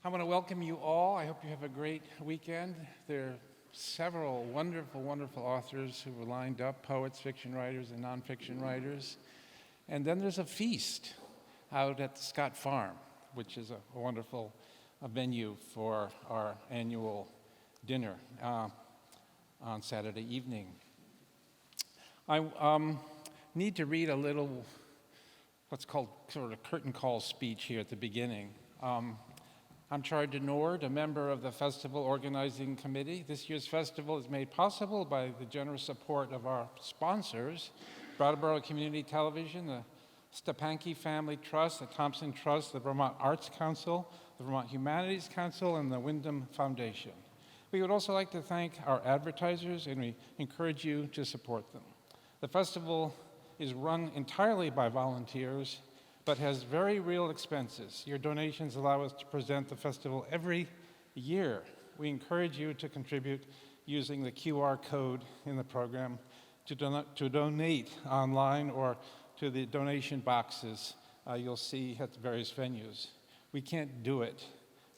I want to welcome you all. I hope you have a great weekend. There are several wonderful, wonderful authors who were lined up, poets, fiction writers, and nonfiction writers. And then there's a feast out at the Scott Farm, which is a wonderful venue for our annual dinner on Saturday evening. I need to read a little, what's called sort of curtain call speech here at the beginning. I'm Charles Nord, a member of the festival organizing committee. This year's festival is made possible by the generous support of our sponsors, Brattleboro Community Television, the Stepanke Family Trust, the Thompson Trust, the Vermont Arts Council, the Vermont Humanities Council, and the Wyndham Foundation. We would also like to thank our advertisers, and we encourage you to support them. The festival is run entirely by volunteers, but has very real expenses. Your donations allow us to present the festival every year. We encourage you to contribute using the QR code in the program to donate online or to the donation boxes you'll see at the various venues. We can't do it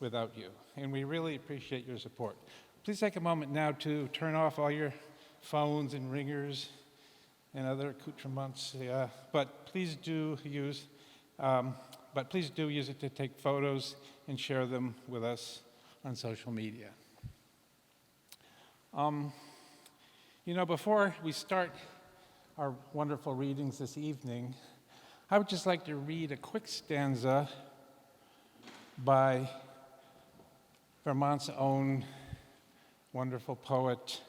without you, and we really appreciate your support. Please take a moment now to turn off all your phones and ringers and other accoutrements, but please do use it to take photos and share them with us on social media. Before we start our wonderful readings this evening, I would just like to read a quick stanza by Vermont's own wonderful poet,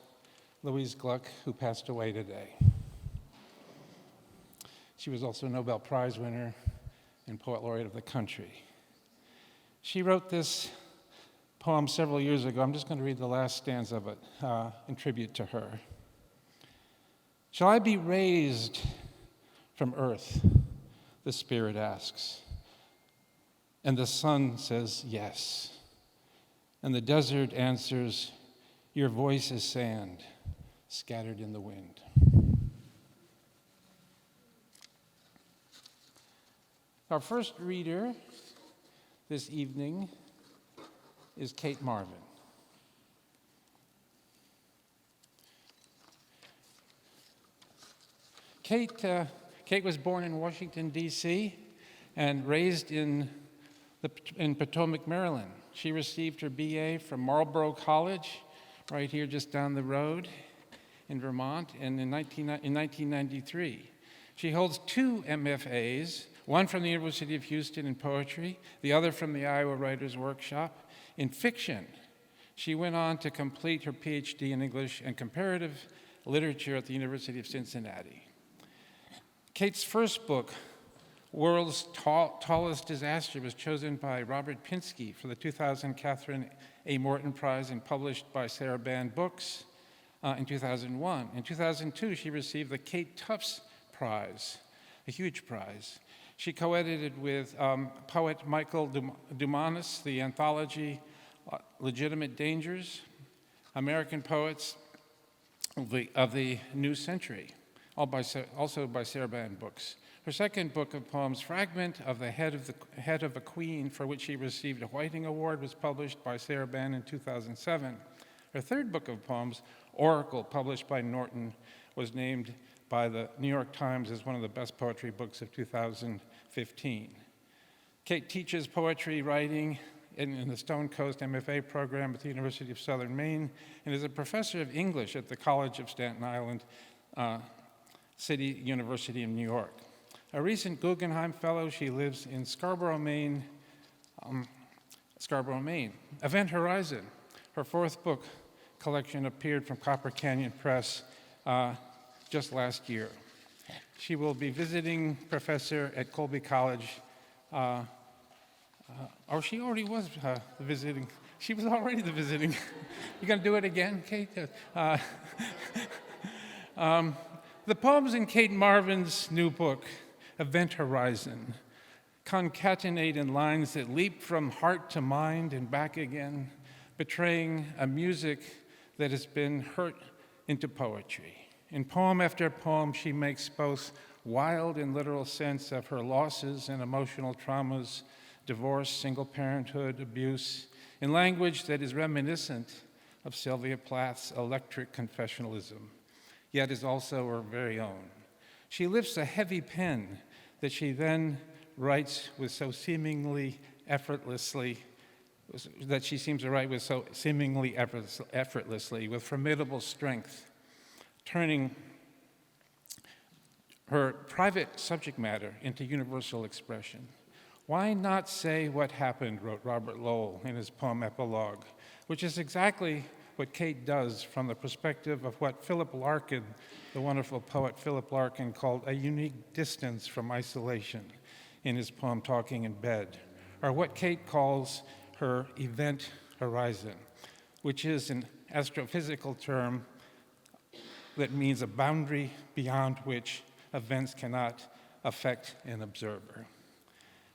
Louise Gluck, who passed away today. She was also a Nobel Prize winner and Poet Laureate of the country. She wrote this poem several years ago. I'm just going to read the last stanza of it in tribute to her. Shall I be raised from earth? The spirit asks. And the sun says yes. And the desert answers, your voice is sand scattered in the wind. Our first reader this evening is Cate Marvin. Cate was born in Washington, D.C., and raised in Potomac, Maryland. She received her BA from Marlborough College, right here just down the road in Vermont, and in 1993. She holds 2 MFAs, one from the University of Houston in poetry, the other from the Iowa Writers' Workshop in fiction. She went on to complete her PhD in English and comparative literature at the University of Cincinnati. Cate's first book, World's Tallest Disaster, was chosen by Robert Pinsky for the 2000 Catherine A. Morton Prize and published by Sarah Band Books in 2001. In 2002, she received the Kate Tufts Prize, a huge prize. She co-edited with poet Michael Dumanis the anthology Legitimate Dangers, American Poets of the New Century, also by Sarah Band Books. Her second book of poems, Fragment of the Head of a Queen, for which she received a Whiting Award, was published by Sarah Band in 2007. Her third book of poems, Oracle, published by Norton, was named by the New York Times as one of the best poetry books of 2015. Cate teaches poetry writing in the Stone Coast MFA program at the University of Southern Maine and is a professor of English at the College of Staten Island City University in New York. A recent Guggenheim Fellow, she lives in Scarborough, Maine. Event Horizon, her fourth book collection, appeared from Copper Canyon Press just last year. She will be visiting professor at Colby College, or she already was visiting. She was already the visiting. You gonna do it again, Cate? The poems in Cate Marvin's new book, Event Horizon, concatenate in lines that leap from heart to mind and back again, betraying a music that has been hurt into poetry. In poem after poem, she makes both wild and literal sense of her losses and emotional traumas, divorce, single parenthood, abuse, in language that is reminiscent of Sylvia Plath's electric confessionalism, yet is also her very own. She lifts a heavy pen that she then writes with so seemingly effortlessly, that she seems to write with so seemingly effortlessly, with formidable strength, turning her private subject matter into universal expression. Why not say what happened, wrote Robert Lowell in his poem Epilogue, which is exactly what Cate does from the perspective of what Philip Larkin, the wonderful poet Philip Larkin, called a unique distance from isolation in his poem Talking in Bed, or what Cate calls her event horizon, which is an astrophysical term that means a boundary beyond which events cannot affect an observer.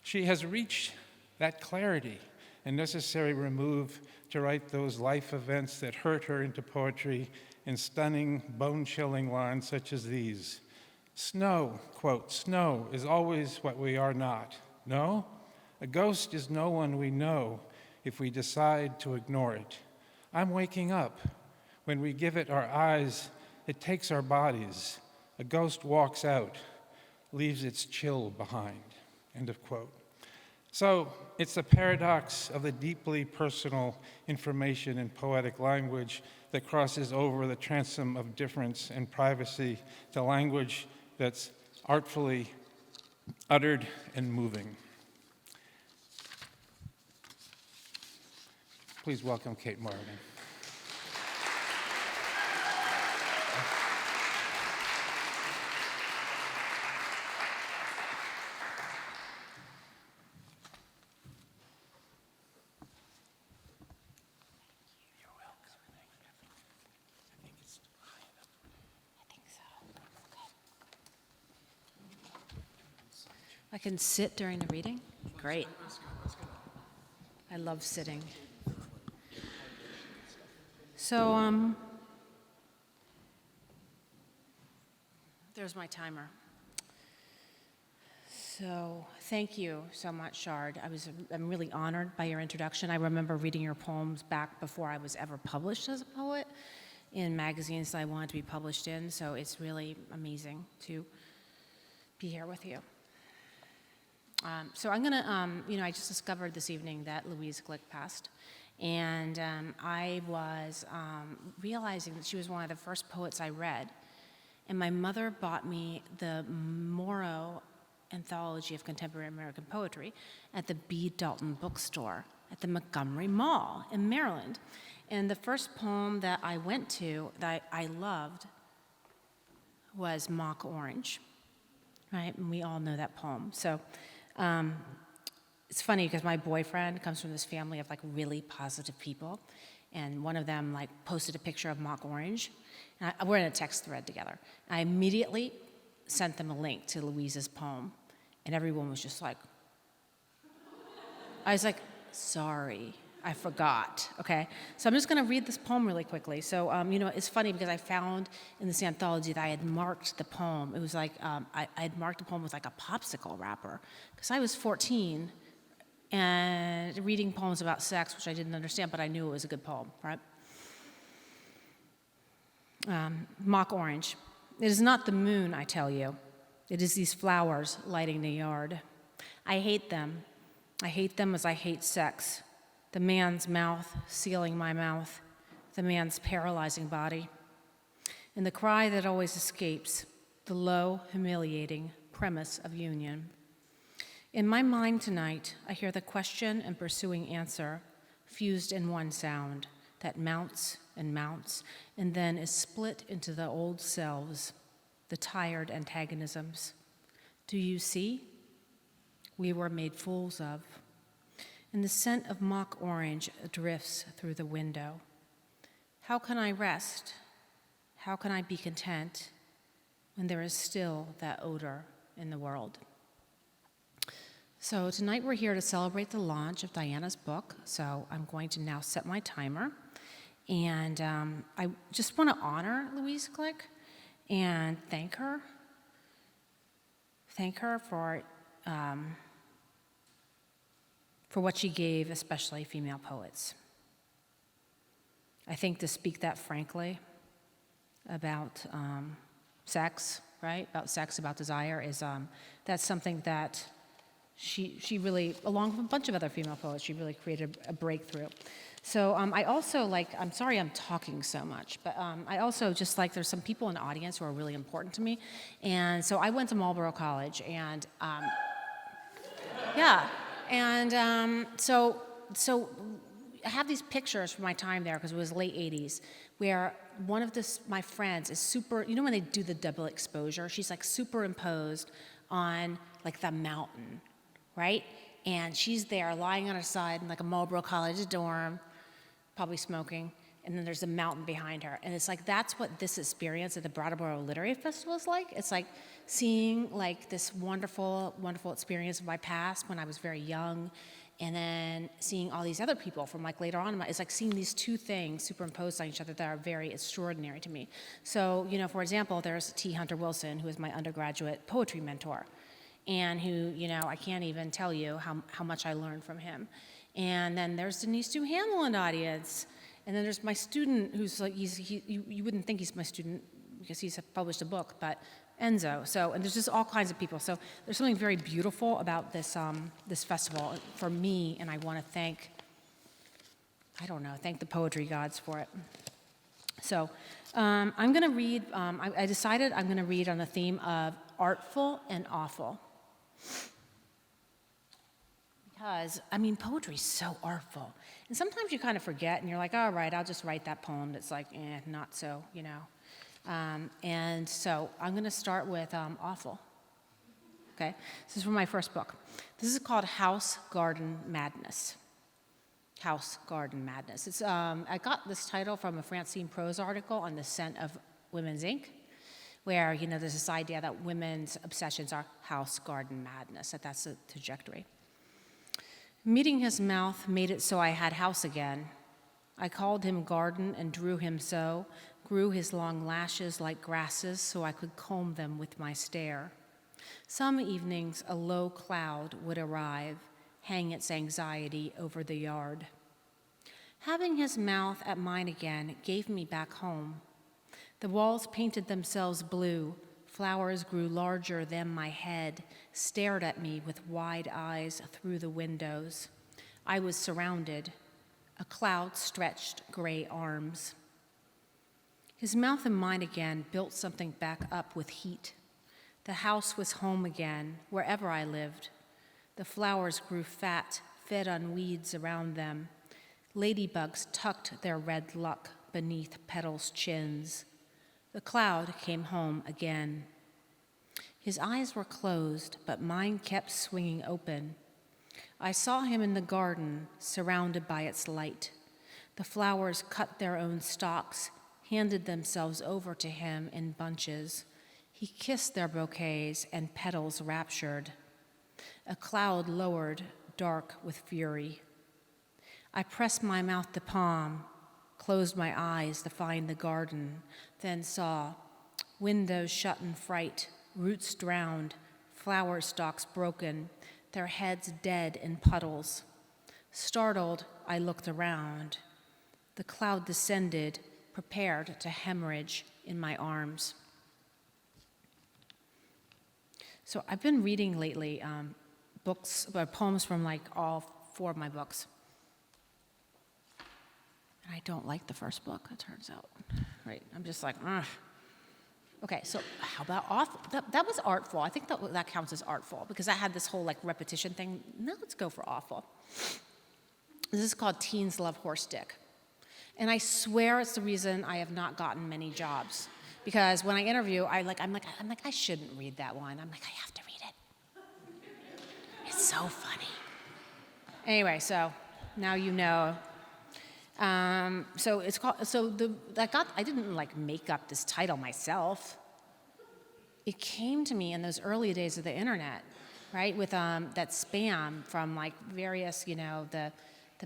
She has reached that clarity and necessary remove to write those life events that hurt her into poetry in stunning, bone-chilling lines such as these. Snow, quote, snow is always what we are not. No? A ghost is no one we know if we decide to ignore it. I'm waking up. When we give it our eyes, it takes our bodies. A ghost walks out, leaves its chill behind, end of quote. So it's the paradox of the deeply personal information in poetic language that crosses over the transom of difference and privacy to language that's artfully uttered and moving. Please welcome Cate Marvin. I can sit during the reading? Great. I love sitting. So, there's my timer. So, thank you so much, Shard. I'm really honored by your introduction. I remember reading your poems back before I was ever published as a poet in magazines that I wanted to be published in, so it's really amazing to be here with you. So I'm gonna, I just discovered this evening that Louise Glick passed, and I was realizing that she was one of the first poets I read, and my mother bought me the Morrow Anthology of Contemporary American Poetry at the B. Dalton bookstore at the Montgomery Mall in Maryland, and the first poem that I went to that I loved was Mock Orange, right, and we all know that poem, so it's funny because my boyfriend comes from this family of like really positive people, and one of them like posted a picture of Mock Orange, and we're in a text thread together. I immediately sent them a link to Louise's poem, and everyone was just like, I was like, sorry, I forgot, okay? So I'm just gonna read this poem really quickly. So, it's funny because I found in this anthology that I had marked the poem. It was like, I had marked the poem with like a popsicle wrapper, because I was 14 and reading poems about sex, which I didn't understand, but I knew it was a good poem, right? Mock Orange. It is not the moon, I tell you. It is these flowers lighting the yard. I hate them. I hate them as I hate sex. The man's mouth sealing my mouth, the man's paralyzing body, and the cry that always escapes, the low, humiliating premise of union. In my mind tonight, I hear the question and pursuing answer fused in one sound that mounts and then is split into the old selves, the tired antagonisms. Do you see? We were made fools of. And the scent of mock orange drifts through the window. How can I rest? How can I be content when there is still that odor in the world? So tonight we're here to celebrate the launch of Diana's book, so I'm going to now set my timer. And I just want to honor Louise Glick and thank her. Thank her for what she gave, especially female poets. I think to speak that frankly about sex, right? About sex, about desire, is that's something that she really, along with a bunch of other female poets, she really created a breakthrough. So I also I'm sorry I'm talking so much, but I also just there's some people in the audience who are really important to me. And so I went to Marlboro College, and yeah, and so I have these pictures from my time there, because it was late 80s, where one of my friends is when they do the double exposure, she's superimposed on the mountain, right? And she's there lying on her side in a Marlboro College dorm, probably smoking, and then there's a mountain behind her. And it's that's what this experience at the Brattleboro Literary Festival is like. It's seeing this wonderful, wonderful experience of my past when I was very young, and then seeing all these other people from later on. It's seeing these two things superimposed on each other that are very extraordinary to me. So, for example, there's T. Hunter Wilson, who is my undergraduate poetry mentor, and who, I can't even tell you how much I learned from him. And then there's Denise Duhamel in the audience. And then there's my student who's you wouldn't think he's my student because he's published a book, but Enzo. So, and there's just all kinds of people. So there's something very beautiful about this this festival for me, and I want to thank the poetry gods for it. So I'm going to read, I decided I'm going to read on the theme of artful and awful. Because, poetry's so artful. And sometimes you kind of forget, and you're all right, I'll just write that poem that's not so, And so I'm going to start with awful. Okay? This is from my first book. This is called House Garden Madness. House Garden Madness. It's I got this title from a Francine Prose article on the scent of women's ink, where, there's this idea that women's obsessions are house garden madness, that's the trajectory. Meeting his mouth made it so I had house again. I called him garden and drew him so, grew his long lashes like grasses so I could comb them with my stare. Some evenings a low cloud would arrive, hang its anxiety over the yard. Having his mouth at mine again gave me back home. The walls painted themselves blue, flowers grew larger than my head, stared at me with wide eyes through the windows. I was surrounded. A cloud stretched gray arms. His mouth and mine again built something back up with heat. The house was home again, wherever I lived. The flowers grew fat, fed on weeds around them. Ladybugs tucked their red luck beneath petals' chins. The cloud came home again. His eyes were closed, but mine kept swinging open. I saw him in the garden, surrounded by its light. The flowers cut their own stalks, handed themselves over to him in bunches. He kissed their bouquets and petals raptured. A cloud lowered, dark with fury. I pressed my mouth to palm, closed my eyes to find the garden, then saw windows shut in fright, roots drowned, flower stalks broken, their heads dead in puddles. Startled, I looked around. The cloud descended, prepared to hemorrhage in my arms. So I've been reading lately poems from all 4 of my books. And I don't like the first book, it turns out. Right? I'm just ugh. Okay, so how about awful? That was artful. I think that counts as artful because I had this whole repetition thing. Now let's go for awful. This is called Teens Love Horse Dick. And I swear it's the reason I have not gotten many jobs. Because when I interview, I'm like, I shouldn't read that one. I'm like, I have to read it. It's so funny. Anyway, so now you know. So it's called. I didn't make up this title myself. It came to me in those early days of the internet, right? With that spam from various, the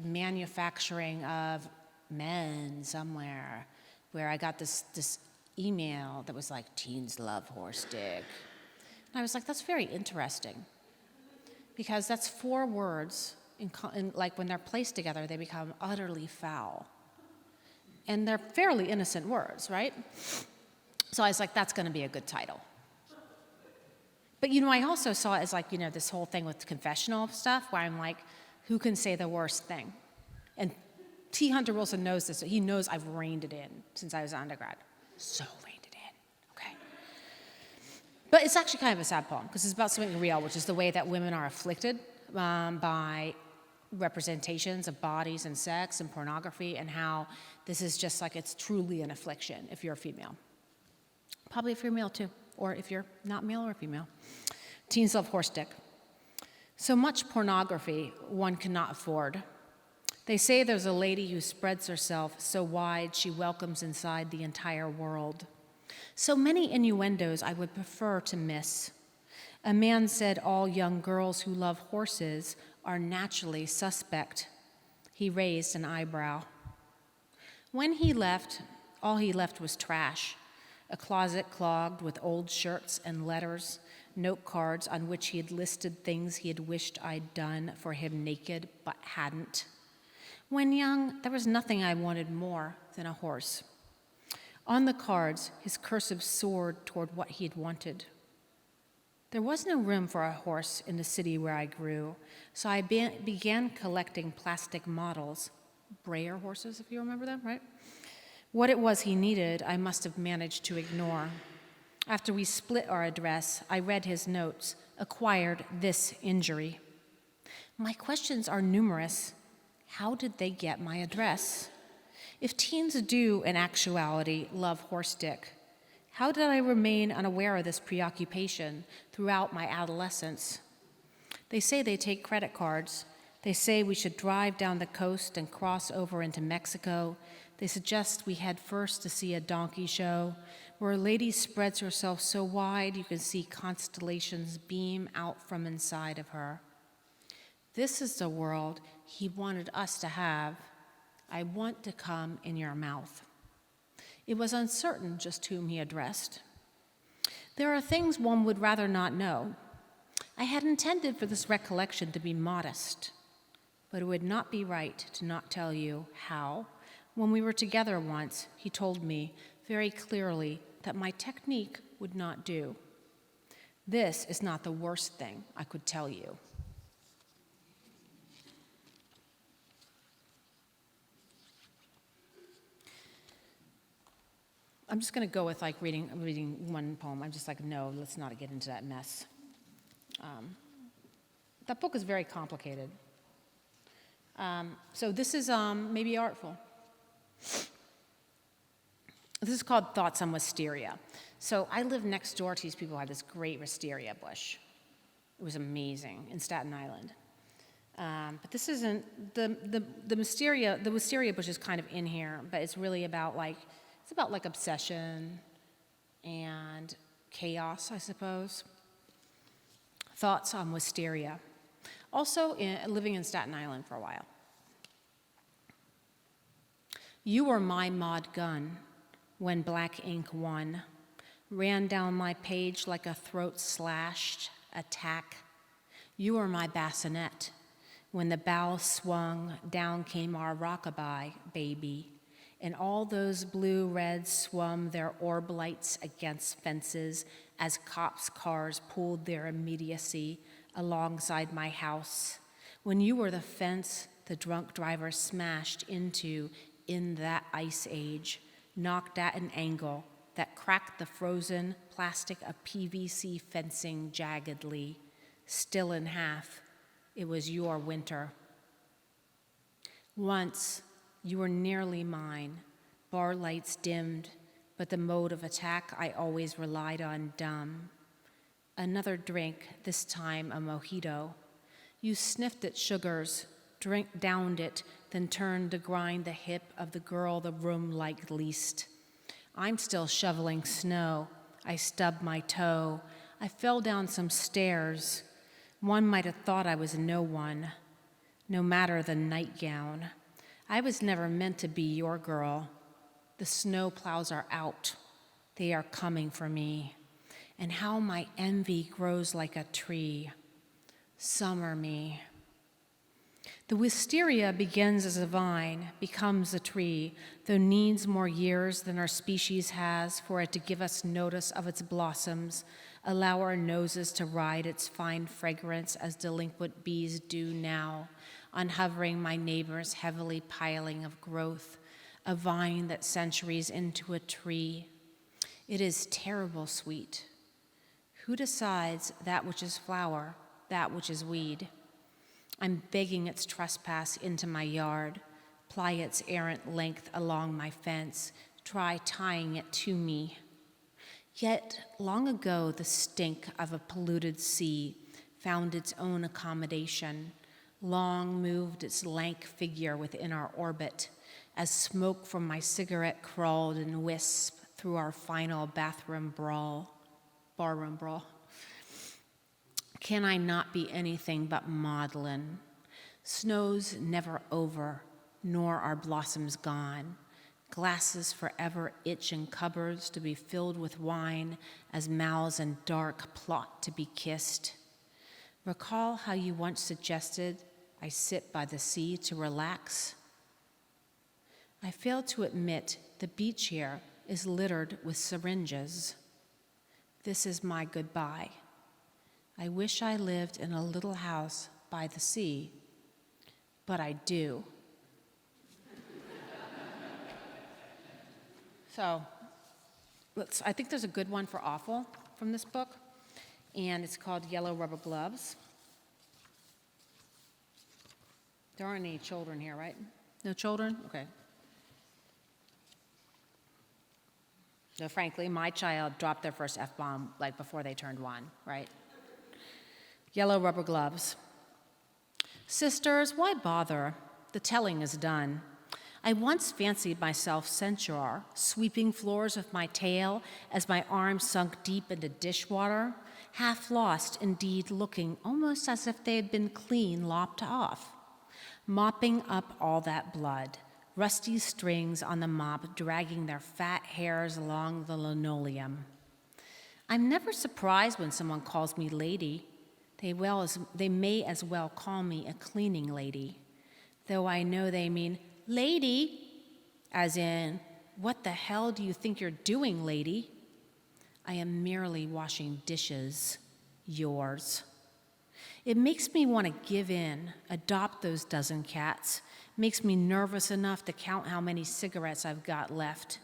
manufacturing of men somewhere, where I got this email that was teens love horse dick. And I was like, that's very interesting. Because that's 4 words, when they're placed together, they become utterly foul. And they're fairly innocent words, right? So I was like, that's going to be a good title. But, I also saw it as like, this whole thing with confessional stuff where I'm like, who can say the worst thing? And T. Hunter Wilson knows this. He knows I've reined it in since I was an undergrad. So reined it in, okay? But it's actually kind of a sad poem because it's about something real, which is the way that women are afflicted by representations of bodies and sex and pornography, and how this is just like, it's truly an affliction if you're a female. Probably if you're male too, or if you're not male or female. Teens love horse dick. So much pornography one cannot afford. They say there's a lady who spreads herself so wide she welcomes inside the entire world. So many innuendos I would prefer to miss. A man said all young girls who love horses are naturally suspect. He raised an eyebrow. When he left, all he left was trash. A closet clogged with old shirts and letters, note cards on which he had listed things he had wished I'd done for him naked but hadn't. When young, there was nothing I wanted more than a horse. On the cards, his cursive soared toward what he had wanted. There was no room for a horse in the city where I grew, so I began collecting plastic models, Breyer horses, if you remember them, right? What it was he needed, I must have managed to ignore. After we split our address, I read his notes, acquired this injury. My questions are numerous. How did they get my address? If teens do, in actuality, love horse dick, how did I remain unaware of this preoccupation throughout my adolescence? They say they take credit cards. They say we should drive down the coast and cross over into Mexico. They suggest we head first to see a donkey show, where a lady spreads herself so wide you can see constellations beam out from inside of her. This is the world he wanted us to have. I want to come in your mouth. It was uncertain just whom he addressed. There are things one would rather not know. I had intended for this recollection to be modest, but it would not be right to not tell you how, when we were together once, he told me very clearly that my technique would not do. This is not the worst thing I could tell you. I'm just going to go with reading one poem. I'm just like, no, let's not get into that mess. That book is very complicated. So this is maybe artful. This is called Thoughts on Wisteria. So I lived next door to these people who had this great wisteria bush. It was amazing in Staten Island. But this isn't, the wisteria bush is kind of in here, but it's really about it's about obsession and chaos, I suppose. Thoughts on wisteria. Also living in Staten Island for a while. You were my mod gun when black ink won, ran down my page like a throat-slashed attack. You were my bassinet when the bow swung, down came our rockabye, baby, and all those blue reds swum their orb lights against fences as cops' cars pulled their immediacy alongside my house. When you were the fence the drunk driver smashed into in that ice age, knocked at an angle that cracked the frozen plastic of PVC fencing jaggedly, still in half. It was your winter. Once, you were nearly mine, bar lights dimmed, but the mode of attack I always relied on dumb. Another drink, this time a mojito. You sniffed at sugars, downed it, then turned to grind the hip of the girl the room liked least. I'm still shoveling snow. I stubbed my toe. I fell down some stairs. One might have thought I was no one, no matter the nightgown. I was never meant to be your girl. The snow plows are out. They are coming for me. And how my envy grows like a tree. Summer me. The wisteria begins as a vine, becomes a tree, though needs more years than our species has for it to give us notice of its blossoms, allow our noses to ride its fine fragrance as delinquent bees do now, unhovering my neighbor's heavily piling of growth, a vine that centuries into a tree. It is terrible sweet. Who decides that which is flower, that which is weed? I'm begging its trespass into my yard, ply its errant length along my fence, try tying it to me. Yet long ago the stink of a polluted sea found its own accommodation, long moved its lank figure within our orbit, as smoke from my cigarette crawled in wisp through our final barroom brawl. Can I not be anything but maudlin? Snow's never over, nor our blossoms gone. Glasses forever itch in cupboards to be filled with wine as mouths in dark plot to be kissed. Recall how you once suggested I sit by the sea to relax? I fail to admit the beach here is littered with syringes. This is my goodbye. I wish I lived in a little house by the sea, but I do. So, I think there's a good one for awful from this book, and it's called Yellow Rubber Gloves. There aren't any children here, right? No children? Okay. So frankly, my child dropped their first F-bomb like before they turned 1, right? Yellow rubber gloves. Sisters, why bother? The telling is done. I once fancied myself centaur, sweeping floors with my tail as my arms sunk deep into dishwater, half lost, indeed looking almost as if they had been clean lopped off, mopping up all that blood, rusty strings on the mop dragging their fat hairs along the linoleum. I'm never surprised when someone calls me lady. They may as well call me a cleaning lady, though I know they mean lady, as in, what the hell do you think you're doing, lady? I am merely washing dishes, yours. It makes me want to give in, adopt those dozen cats, makes me nervous enough to count how many cigarettes I've got left.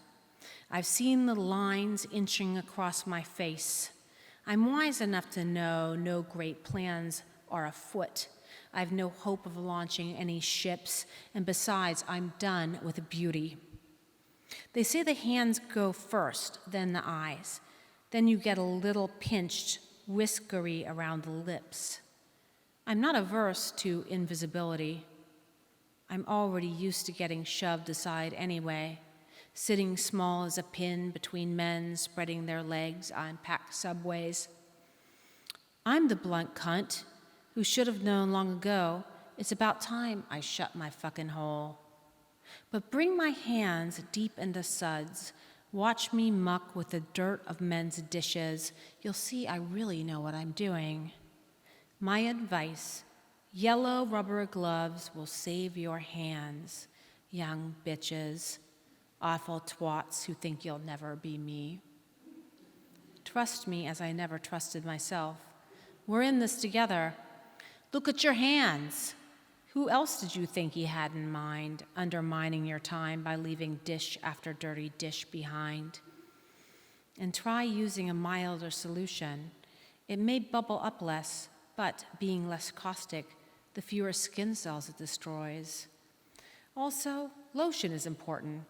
I've seen the lines inching across my face. I'm wise enough to know no great plans are afoot. I've no hope of launching any ships, and besides, I'm done with beauty. They say the hands go first, then the eyes. Then you get a little pinched, whiskery around the lips. I'm not averse to invisibility. I'm already used to getting shoved aside anyway, sitting small as a pin between men spreading their legs on packed subways. I'm the blunt cunt who should have known long ago it's about time I shut my fucking hole. But bring my hands deep into suds, watch me muck with the dirt of men's dishes, you'll see I really know what I'm doing. My advice, yellow rubber gloves will save your hands, young bitches, awful twats who think you'll never be me. Trust me as I never trusted myself. We're in this together. Look at your hands. Who else did you think he had in mind, undermining your time by leaving dish after dirty dish behind? And try using a milder solution. It may bubble up less, but being less caustic, the fewer skin cells it destroys. Also, lotion is important.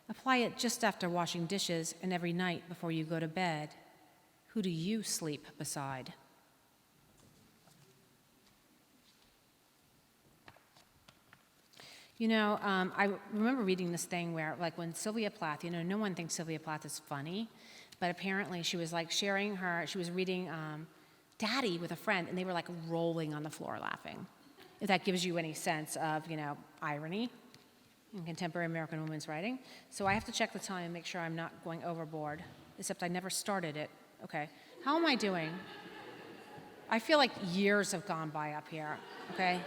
Apply it just after washing dishes and every night before you go to bed. Who do you sleep beside? You know, I remember reading this thing where, like, when Sylvia Plath, no one thinks Sylvia Plath is funny, but apparently she was, like, she was reading Daddy with a friend, and they were, like, rolling on the floor laughing. If that gives you any sense of, irony in contemporary American women's writing. So I have to check the time and make sure I'm not going overboard, except I never started it. Okay, how am I doing? I feel like years have gone by up here, okay?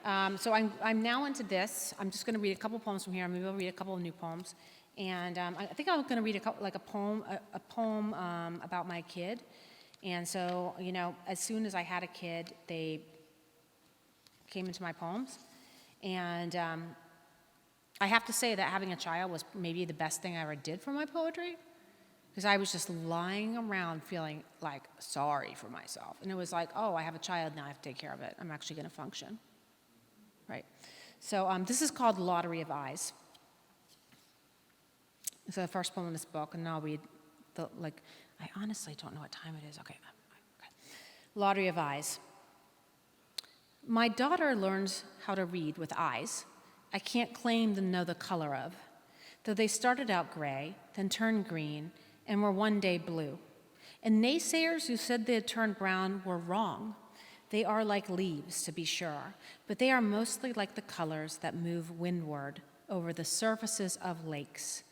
So I'm now into this. I'm just going to read a couple poems from here. Maybe I'll read a couple of new poems. And I think I'm going to read a poem about my kid. And so, as soon as I had a kid, they came into my poems. And I have to say that having a child was maybe the best thing I ever did for my poetry, because I was just lying around feeling like sorry for myself. And it was like, oh, I have a child, now I have to take care of it. I'm actually going to function. Right. So this is called Lottery of Eyes. It's the first poem in this book, and I'll read I honestly don't know what time it is. Okay. Lottery of Eyes. My daughter learns how to read with eyes I can't claim to know the color of, though they started out gray, then turned green, and were one day blue. And naysayers who said they had turned brown were wrong. They are like leaves, to be sure, but they are mostly like the colors that move windward over the surfaces of lakes,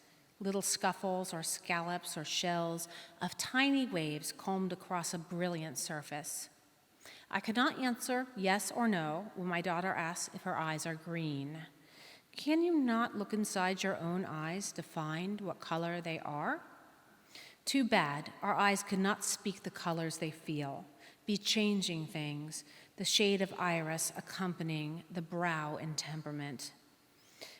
little scuffles or scallops or shells of tiny waves combed across a brilliant surface. I cannot answer yes or no when my daughter asks if her eyes are green. Can you not look inside your own eyes to find what color they are? Too bad our eyes cannot speak the colors they feel, be changing things, the shade of iris accompanying the brow in temperament.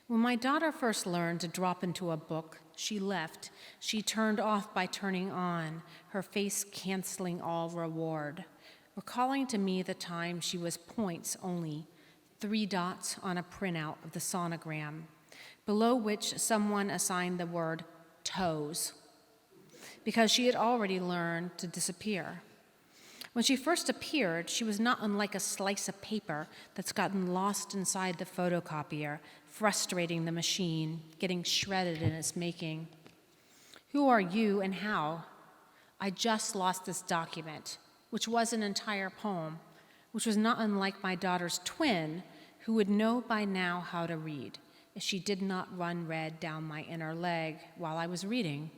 When my daughter first learned to drop into a book, she left. She turned off by turning on, her face canceling all reward, recalling to me the time she was points only, 3 dots on a printout of the sonogram, below which someone assigned the word toes, because she had already learned to disappear. When she first appeared, she was not unlike a slice of paper that's gotten lost inside the photocopier, frustrating the machine, getting shredded in its making. Who are you and how? I just lost this document, which was an entire poem, which was not unlike my daughter's twin, who would know by now how to read, if she did not run red down my inner leg while I was reading.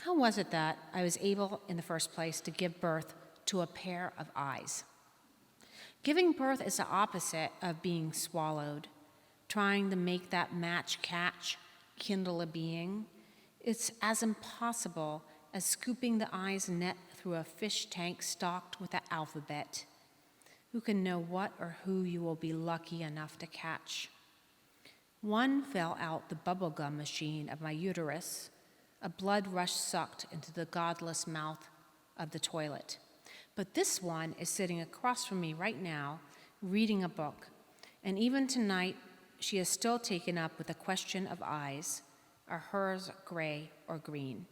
How was it that I was able, in the first place, to give birth to a pair of eyes? Giving birth is the opposite of being swallowed, trying to make that match catch, kindle a being. It's as impossible as scooping the eye's net through a fish tank stocked with the alphabet. Who can know what or who you will be lucky enough to catch? One fell out the bubblegum machine of my uterus. A blood rush sucked into the godless mouth of the toilet. But this one is sitting across from me right now, reading a book. And even tonight, she is still taken up with the question of eyes. Are hers gray or green?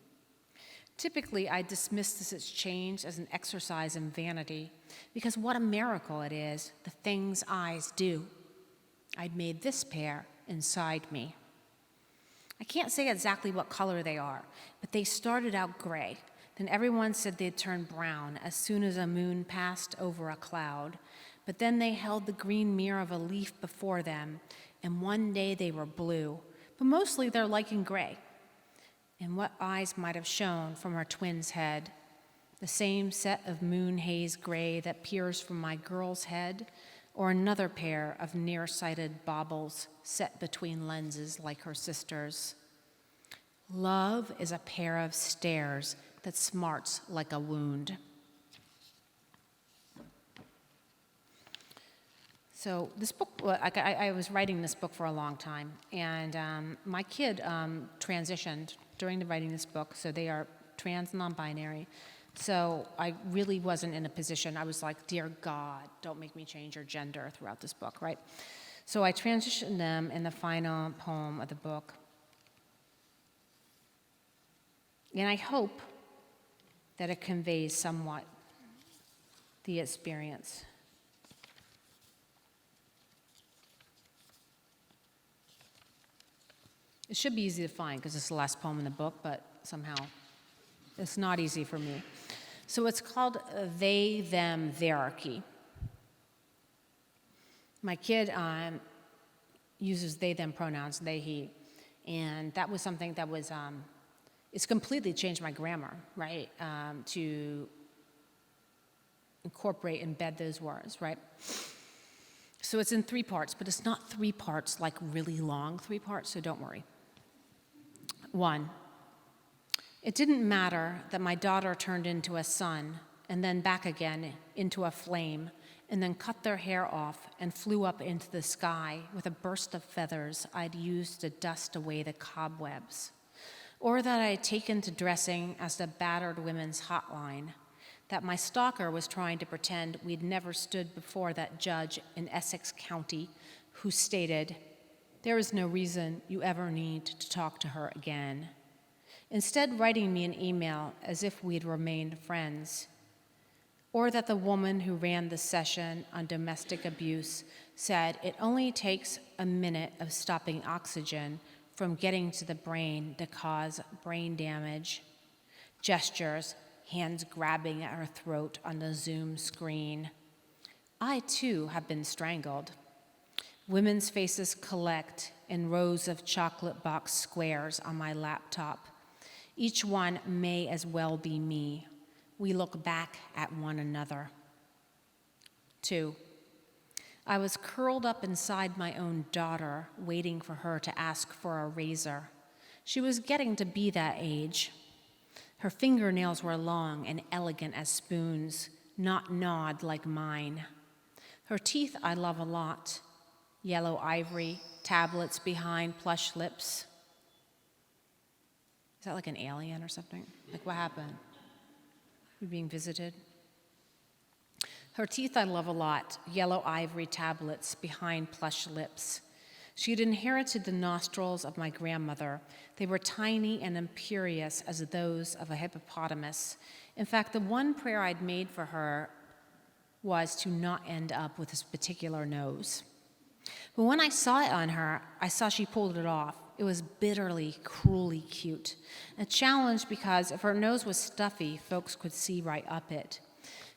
Typically, I dismiss this exchange as an exercise in vanity, because what a miracle it is, the things eyes do. I'd made this pair inside me. I can't say exactly what color they are, but they started out gray. Then everyone said they'd turn brown as soon as a moon passed over a cloud. But then they held the green mirror of a leaf before them, and one day they were blue, but mostly they're liking gray. And what eyes might have shone from her twin's head, the same set of moon haze gray that peers from my girl's head, or another pair of nearsighted baubles set between lenses like her sister's. Love is a pair of stairs that smarts like a wound. So this book, I was writing this book for a long time, and my kid transitioned during the writing this book, so they are trans non-binary. So I really wasn't in a position, I was like, dear God, don't make me change your gender throughout this book, right? So I transitioned them in the final poem of the book. And I hope that it conveys somewhat the experience. It should be easy to find because it's the last poem in the book, but somehow it's not easy for me. So it's called They, Them, Theirarchy. My kid uses they, them pronouns, they, he, and that was something that was, it's completely changed my grammar, right, to incorporate, embed those words, right? So it's in 3 parts, but it's not 3 parts like really long 3 parts, so don't worry. 1, it didn't matter that my daughter turned into a sun and then back again into a flame and then cut their hair off and flew up into the sky with a burst of feathers I'd used to dust away the cobwebs, or that I had taken to dressing as the battered women's hotline, that my stalker was trying to pretend we'd never stood before that judge in Essex County who stated, "There is no reason you ever need to talk to her again," instead writing me an email as if we'd remained friends, or that the woman who ran the session on domestic abuse said it only takes a minute of stopping oxygen from getting to the brain to cause brain damage. Gestures, hands grabbing at her throat on the Zoom screen. I, too, have been strangled. Women's faces collect in rows of chocolate box squares on my laptop. Each one may as well be me. We look back at one another. 2, I was curled up inside my own daughter, waiting for her to ask for a razor. She was getting to be that age. Her fingernails were long and elegant as spoons, not gnawed like mine. Her teeth I love a lot. Yellow ivory, tablets behind plush lips. Is that like an alien or something? Like, what happened? You being visited? Her teeth I love a lot, yellow ivory tablets behind plush lips. She had inherited the nostrils of my grandmother. They were tiny and imperious as those of a hippopotamus. In fact, the one prayer I'd made for her was to not end up with this particular nose. But when I saw it on her, I saw she pulled it off. It was bitterly, cruelly cute. A challenge because if her nose was stuffy, folks could see right up it.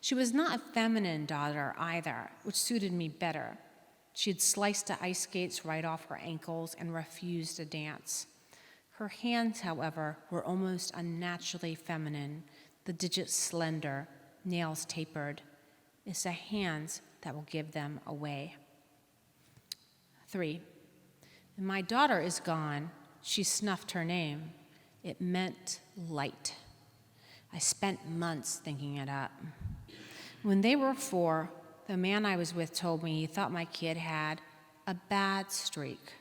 She was not a feminine daughter either, which suited me better. She had sliced the ice skates right off her ankles and refused to dance. Her hands, however, were almost unnaturally feminine, the digits slender, nails tapered. It's the hands that will give them away. 3, and my daughter is gone. She snuffed her name. It meant light. I spent months thinking it up. When they were 4, the man I was with told me he thought my kid had a bad streak.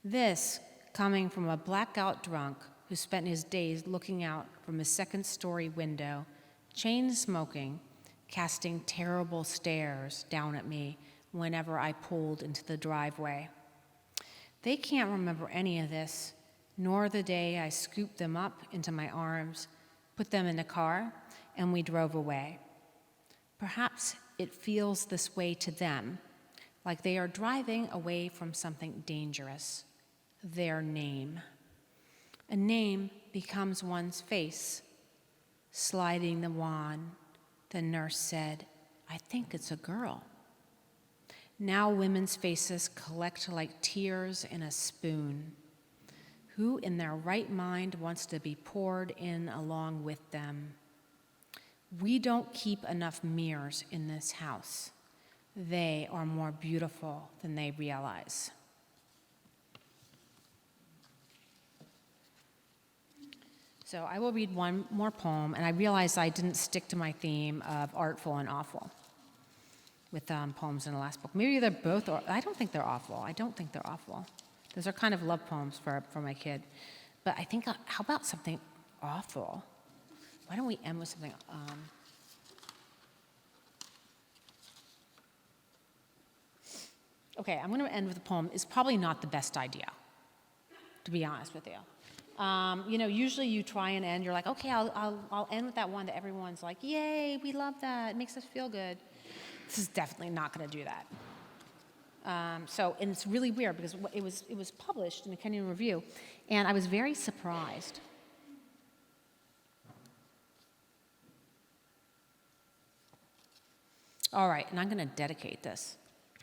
This coming from a blackout drunk who spent his days looking out from a second-story window, chain smoking, casting terrible stares down at me whenever I pulled into the driveway. They can't remember any of this, nor the day I scooped them up into my arms, put them in the car, and we drove away. Perhaps it feels this way to them, like they are driving away from something dangerous, their name. A name becomes one's face. Sliding the wand, the nurse said, "I think it's a girl." Now women's faces collect like tears in a spoon. Who in their right mind wants to be poured in along with them? We don't keep enough mirrors in this house. They are more beautiful than they realize. So I will read one more poem, and I realize I didn't stick to my theme of artful and awful with poems in the last book. Maybe they're both, or I don't think they're awful. I don't think they're awful. Those are kind of love poems for my kid. But I think, how about something awful? Why don't we end with something? Okay, I'm going to end with a poem. It's probably not the best idea, to be honest with you. Usually you try and end. You're like, okay, I'll end with that one that everyone's like, yay, we love that. It makes us feel good. This is definitely not going to do that. And it's really weird because it was published in the Kenyon Review, and I was very surprised. All right, and I'm going to dedicate this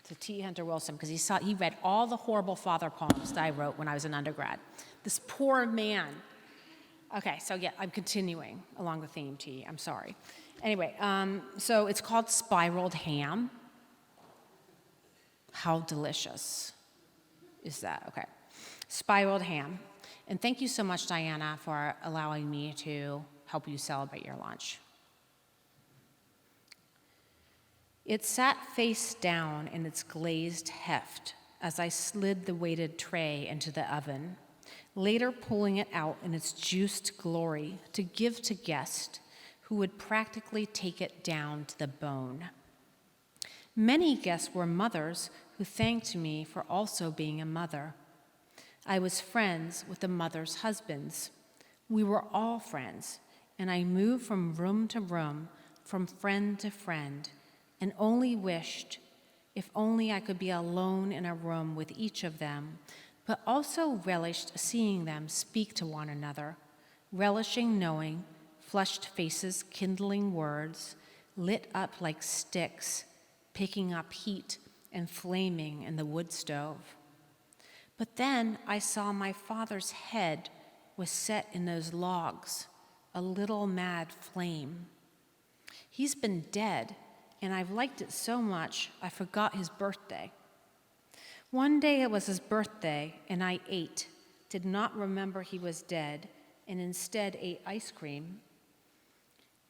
to T. Hunter Wilson because he read all the horrible father poems that I wrote when I was an undergrad. This poor man. Okay, so yeah, I'm continuing along the theme, T. I'm sorry. Anyway, so it's called Spiraled Ham. How delicious is that? Okay. Spiraled ham. And thank you so much, Diana, for allowing me to help you celebrate your lunch. It sat face down in its glazed heft as I slid the weighted tray into the oven, later pulling it out in its juiced glory to give to guests who would practically take it down to the bone. Many guests were mothers who thanked me for also being a mother. I was friends with the mothers' husbands. We were all friends, and I moved from room to room, from friend to friend, and only wished, if only I could be alone in a room with each of them, but also relished seeing them speak to one another, relishing knowing, flushed faces kindling words, lit up like sticks, picking up heat and flaming in the wood stove. But then I saw my father's head was set in those logs, a little mad flame. He's been dead, and I've liked it so much I forgot his birthday. One day it was his birthday, and I ate, did not remember he was dead, and instead ate ice cream.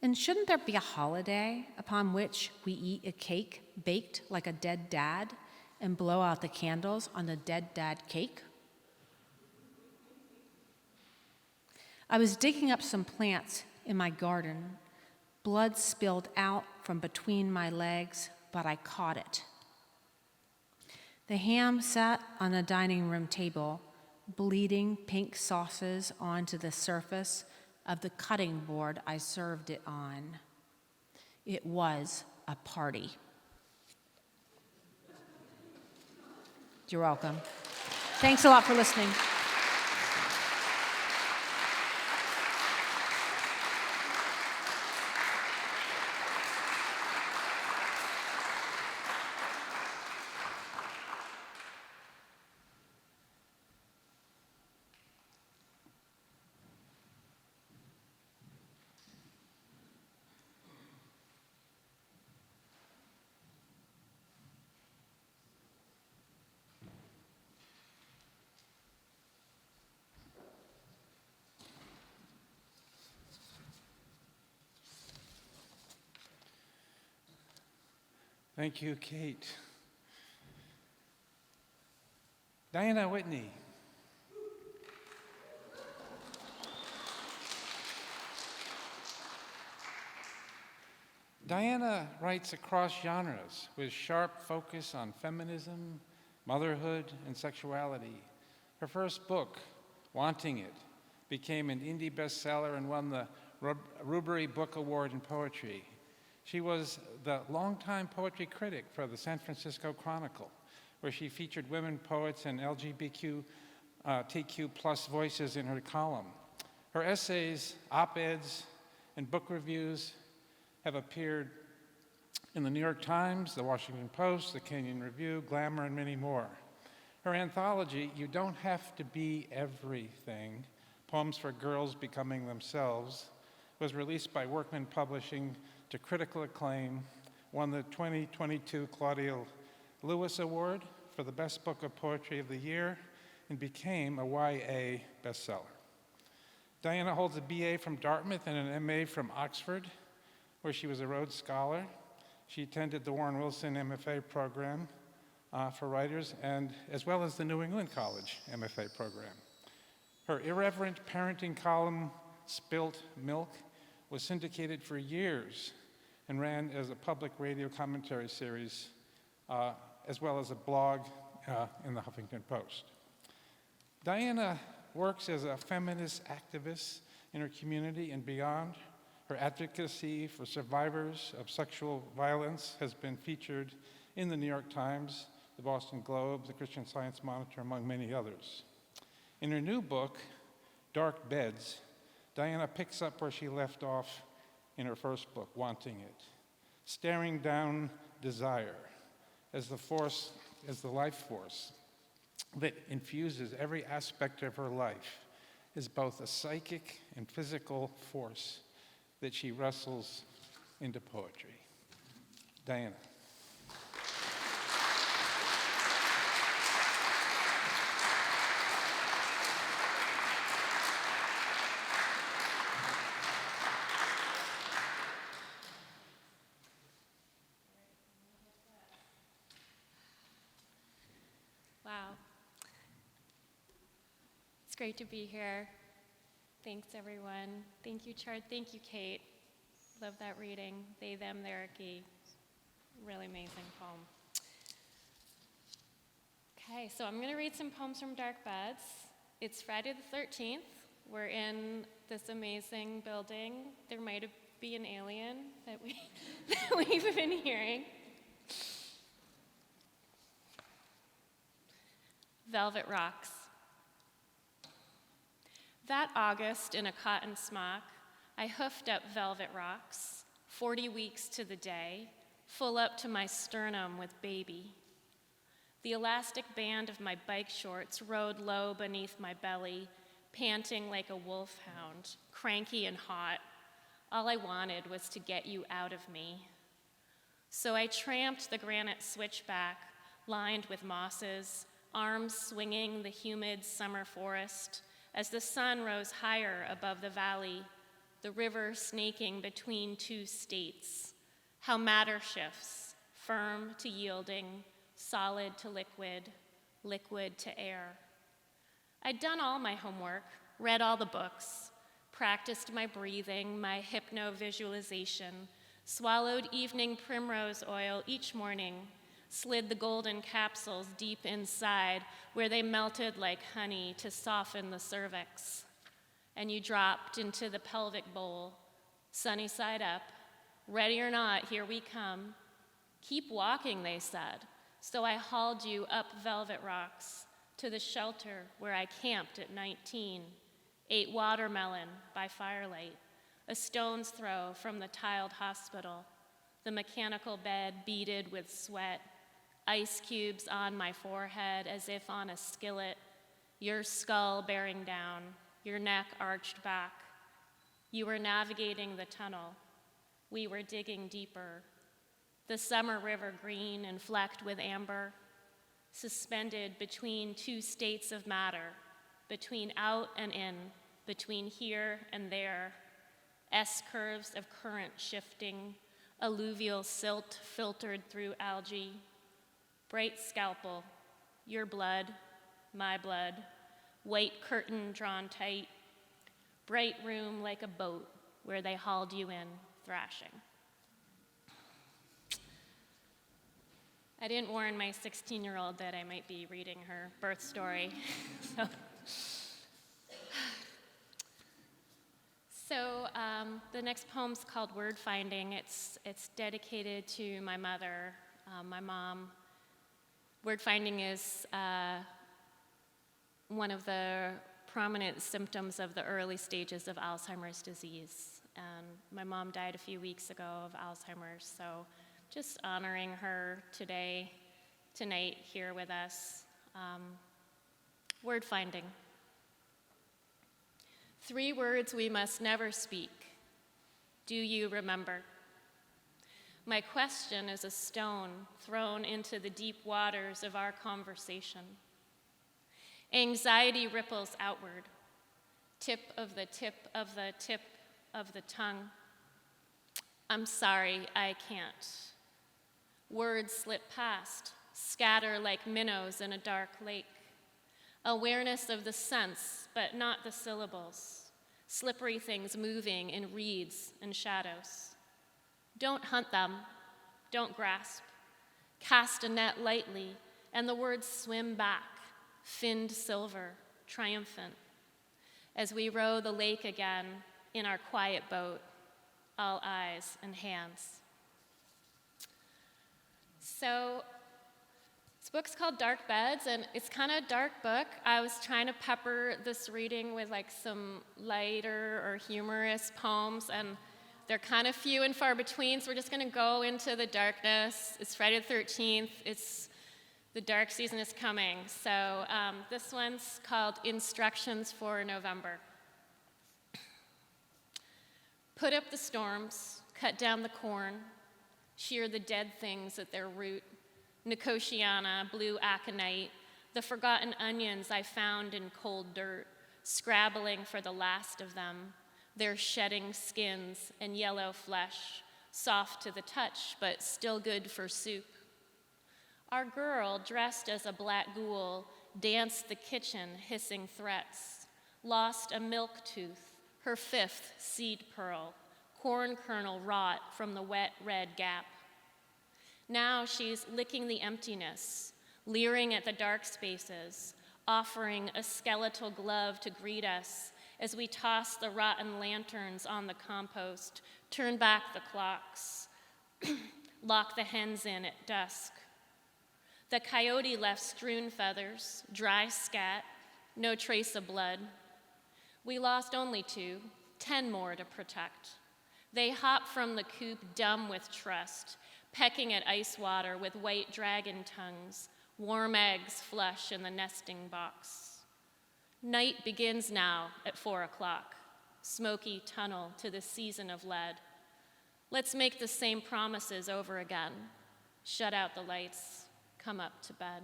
And shouldn't there be a holiday upon which we eat a cake baked like a dead dad and blow out the candles on the dead dad cake? I was digging up some plants in my garden. Blood spilled out from between my legs, but I caught it. The ham sat on the dining room table, bleeding pink sauces onto the surface of the cutting board I served it on. It was a party. You're welcome. Thanks a lot for listening. Thank you, Cate. Diana Whitney. Diana writes across genres with sharp focus on feminism, motherhood, and sexuality. Her first book, Wanting It, became an indie bestseller and won the Rubery Book Award in Poetry. She was the longtime poetry critic for the San Francisco Chronicle, where she featured women poets and LGBTQ plus voices in her column. Her essays, op-eds, and book reviews have appeared in the New York Times, the Washington Post, the Kenyon Review, Glamour, and many more. Her anthology, You Don't Have to Be Everything, Poems for Girls Becoming Themselves, was released by Workman Publishing to critical acclaim, won the 2022 Claudia Lewis Award for the Best Book of Poetry of the Year, and became a YA bestseller. Diana holds a BA from Dartmouth and an MA from Oxford, where she was a Rhodes Scholar. She attended the Warren Wilson MFA program for writers, and as well as the New England College MFA program. Her irreverent parenting column, Spilt Milk, was syndicated for years and ran as a public radio commentary series, as well as a blog in the Huffington Post. Diana works as a feminist activist in her community and beyond. Her advocacy for survivors of sexual violence has been featured in the New York Times, the Boston Globe, the Christian Science Monitor, among many others. In her new book, Dark Beds, Diana picks up where she left off in her first book, Wanting It, staring down desire as the life force that infuses every aspect of her life, is both a psychic and physical force that she wrestles into poetry. Diana. great to be here. Thanks, everyone. Thank you, Chard. Thank you, Kate. Love that reading. They, them, therarchy. Really amazing poem. Okay, so I'm going to read some poems from Dark Beds. It's Friday the 13th. We're in this amazing building. There might be an alien that we've been hearing. Velvet Rocks. That August, in a cotton smock, I hoofed up velvet rocks, 40 weeks to the day, full up to my sternum with baby. The elastic band of my bike shorts rode low beneath my belly, panting like a wolfhound, cranky and hot. All I wanted was to get you out of me. So I tramped the granite switchback, lined with mosses, arms swinging the humid summer forest, as the sun rose higher above the valley, the river snaking between two states, how matter shifts, firm to yielding, solid to liquid, liquid to air. I'd done all my homework, read all the books, practiced my breathing, my hypno-visualization, swallowed evening primrose oil each morning, slid the golden capsules deep inside where they melted like honey to soften the cervix. And you dropped into the pelvic bowl, sunny side up. Ready or not, here we come. Keep walking, they said. So I hauled you up velvet rocks to the shelter where I camped at 19, ate watermelon by firelight, a stone's throw from the tiled hospital, the mechanical bed beaded with sweat, ice cubes on my forehead as if on a skillet, your skull bearing down, your neck arched back. You were navigating the tunnel. We were digging deeper. The summer river green and flecked with amber, suspended between two states of matter, between out and in, between here and there, S-curves of current shifting, alluvial silt filtered through algae, bright scalpel, your blood, my blood, white curtain drawn tight, bright room like a boat where they hauled you in, thrashing. I didn't warn my 16-year-old that I might be reading her birth story. So the next poem's called Word Finding. It's dedicated to my mother, my mom. Word finding is one of the prominent symptoms of the early stages of Alzheimer's disease. And my mom died a few weeks ago of Alzheimer's, so just honoring her tonight here with us. Word finding. 3 words we must never speak. Do you remember? My question is a stone thrown into the deep waters of our conversation. Anxiety ripples outward. Tip of the tip of the tip of the tongue. I'm sorry, I can't. Words slip past, scatter like minnows in a dark lake. Awareness of the sense, but not the syllables. Slippery things moving in reeds and shadows. Don't hunt them, don't grasp. Cast a net lightly, and the words swim back, finned silver, triumphant. As we row the lake again in our quiet boat, all eyes and hands. So, this book's called Dark Beds, and it's kind of a dark book. I was trying to pepper this reading with like some lighter or humorous poems, and they're kind of few and far between, so we're just going to go into the darkness. It's Friday the 13th. The dark season is coming. So this one's called Instructions for November. Put up the storms, cut down the corn, shear the dead things at their root, Nicotiana, blue aconite, the forgotten onions I found in cold dirt, scrabbling for the last of them, their shedding skins and yellow flesh, soft to the touch, but still good for soup. Our girl, dressed as a black ghoul, danced the kitchen, hissing threats, lost a milk tooth, her 5th seed pearl, corn kernel rot from the wet red gap. Now she's licking the emptiness, leering at the dark spaces, offering a skeletal glove to greet us as we toss the rotten lanterns on the compost, turn back the clocks, lock the hens in at dusk. The coyote left strewn feathers, dry scat, no trace of blood. We lost only 2, 10 more to protect. They hop from the coop dumb with trust, pecking at ice water with white dragon tongues, warm eggs flush in the nesting box. Night begins now at 4 o'clock, smoky tunnel to the season of lead. Let's make the same promises over again. Shut out the lights, come up to bed.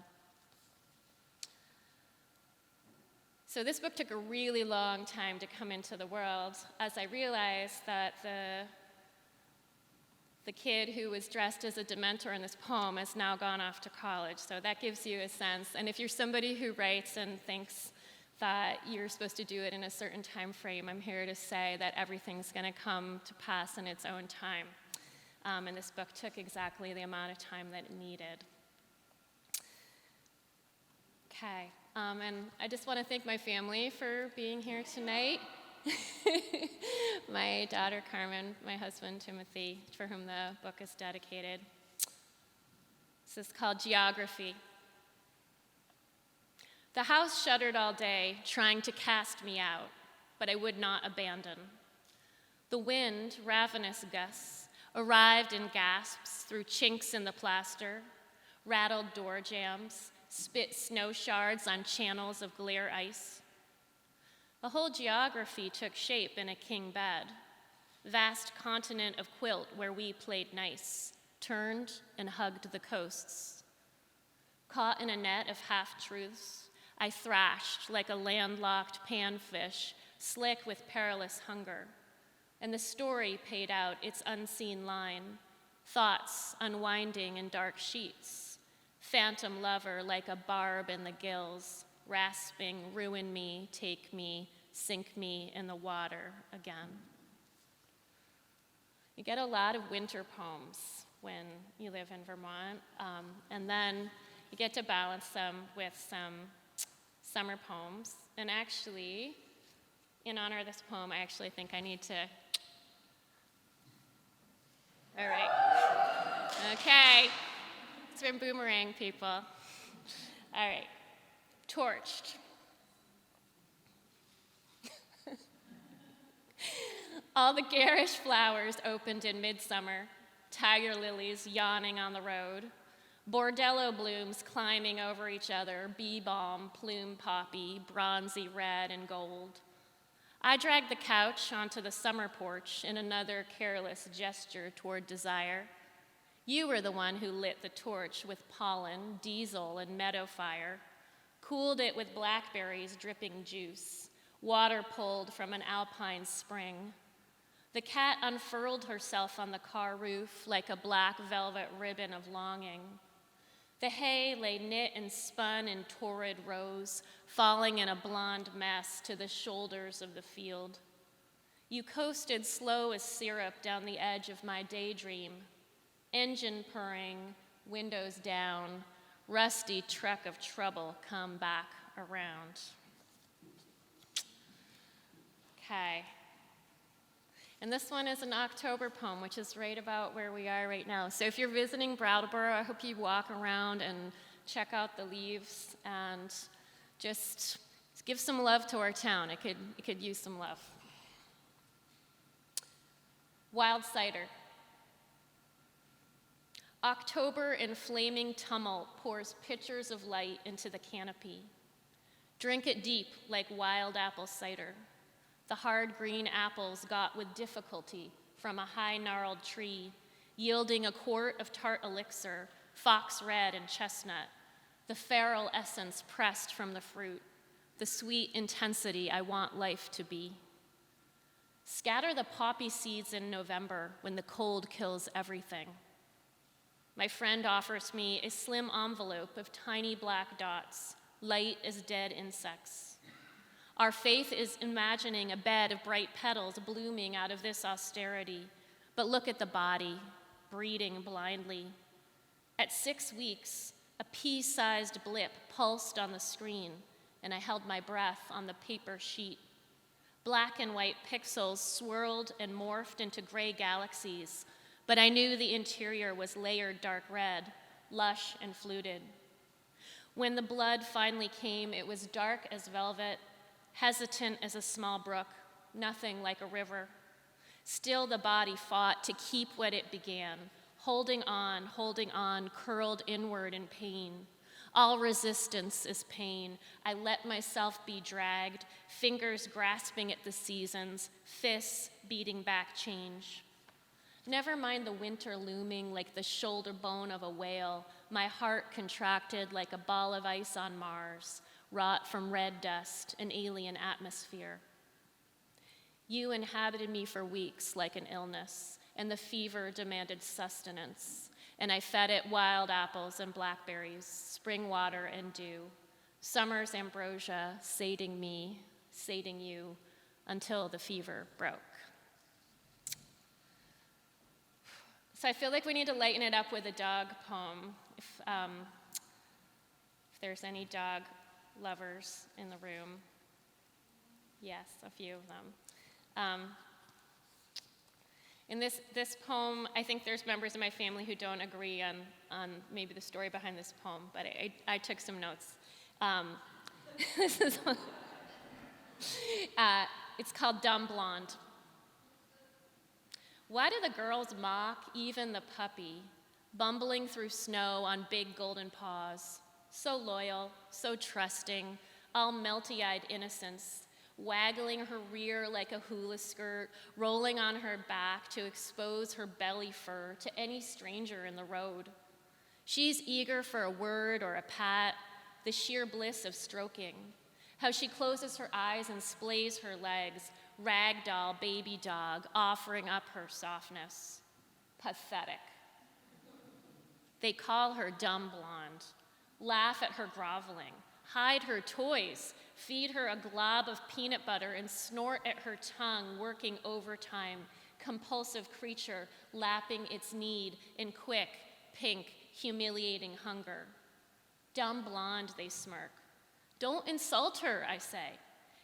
So this book took a really long time to come into the world as I realized that the kid who was dressed as a Dementor in this poem has now gone off to college. So that gives you a sense. And if you're somebody who writes and thinks that you're supposed to do it in a certain time frame, I'm here to say that everything's going to come to pass in its own time. And this book took exactly the amount of time that it needed. Okay, and I just want to thank my family for being here tonight. My daughter Carmen, my husband Timothy, for whom the book is dedicated. This is called Geography. The house shuddered all day, trying to cast me out, but I would not abandon. The wind, ravenous gusts, arrived in gasps through chinks in the plaster, rattled door jambs, spit snow shards on channels of glare ice. A whole geography took shape in a king bed, vast continent of quilt where we played nice, turned and hugged the coasts. Caught in a net of half-truths, I thrashed like a landlocked panfish, slick with perilous hunger, and the story paid out its unseen line, thoughts unwinding in dark sheets, phantom lover like a barb in the gills, rasping, ruin me, take me, sink me in the water again. You get a lot of winter poems when you live in Vermont, and then you get to balance them with some summer poems. And actually, in honor of this poem, I actually think I need to. All right. Okay. It's been boomerang, people. All right. Torched. All the garish flowers opened in midsummer, tiger lilies yawning on the road, bordello blooms climbing over each other, bee balm, plume poppy, bronzy red and gold. I dragged the couch onto the summer porch in another careless gesture toward desire. You were the one who lit the torch with pollen, diesel, and meadow fire, cooled it with blackberries dripping juice, water pulled from an alpine spring. The cat unfurled herself on the car roof like a black velvet ribbon of longing. The hay lay knit and spun in torrid rows, falling in a blonde mess to the shoulders of the field. You coasted slow as syrup down the edge of my daydream, engine purring, windows down, rusty truck of trouble come back around. Okay. And this one is an October poem, which is right about where we are right now. So if you're visiting Brattleboro, I hope you walk around and check out the leaves and just give some love to our town. It could use some love. Wild cider. October in flaming tumult pours pitchers of light into the canopy. Drink it deep like wild apple cider. The hard green apples got with difficulty from a high gnarled tree, yielding a quart of tart elixir, fox red and chestnut, the feral essence pressed from the fruit, the sweet intensity I want life to be. Scatter the poppy seeds in November when the cold kills everything. My friend offers me a slim envelope of tiny black dots, light as dead insects. Our faith is imagining a bed of bright petals blooming out of this austerity. But look at the body, breeding blindly. At 6 weeks, a pea-sized blip pulsed on the screen, and I held my breath on the paper sheet. Black and white pixels swirled and morphed into gray galaxies, but I knew the interior was layered dark red, lush and fluted. When the blood finally came, it was dark as velvet, hesitant as a small brook, nothing like a river. Still the body fought to keep what it began, holding on, curled inward in pain. All resistance is pain. I let myself be dragged, fingers grasping at the seasons, fists beating back change. Never mind the winter looming like the shoulder bone of a whale, my heart contracted like a ball of ice on Mars, wrought from red dust, an alien atmosphere. You inhabited me for weeks like an illness, and the fever demanded sustenance. And I fed it wild apples and blackberries, spring water and dew, summer's ambrosia, sating me, sating you, until the fever broke. So I feel like we need to lighten it up with a dog poem. If there's any dog lovers in the room. Yes, a few of them. In this poem, I think there's members of my family who don't agree on maybe the story behind this poem, but I took some notes. This is it's called Dumb Blonde. Why do the girls mock even the puppy, bumbling through snow on big golden paws? So loyal, so trusting, all melty-eyed innocence, waggling her rear like a hula skirt, rolling on her back to expose her belly fur to any stranger in the road. She's eager for a word or a pat, the sheer bliss of stroking. How she closes her eyes and splays her legs, ragdoll baby dog, offering up her softness. Pathetic. They call her dumb blonde, laugh at her groveling, hide her toys, feed her a glob of peanut butter, and snort at her tongue, working overtime, compulsive creature lapping its need in quick, pink, humiliating hunger. Dumb blonde, they smirk. Don't insult her, I say.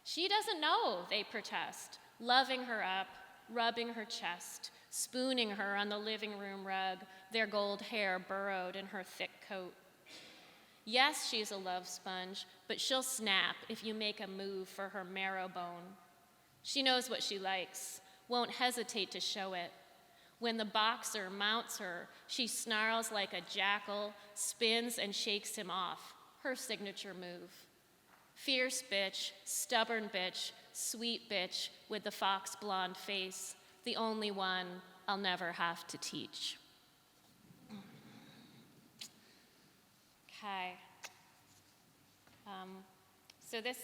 She doesn't know, they protest, loving her up, rubbing her chest, spooning her on the living room rug, their gold hair burrowed in her thick coat. Yes, she's a love sponge, but she'll snap if you make a move for her marrow bone. She knows what she likes, won't hesitate to show it. When the boxer mounts her, she snarls like a jackal, spins and shakes him off, her signature move. Fierce bitch, stubborn bitch, sweet bitch with the fox blonde face, the only one I'll never have to teach. Okay. So this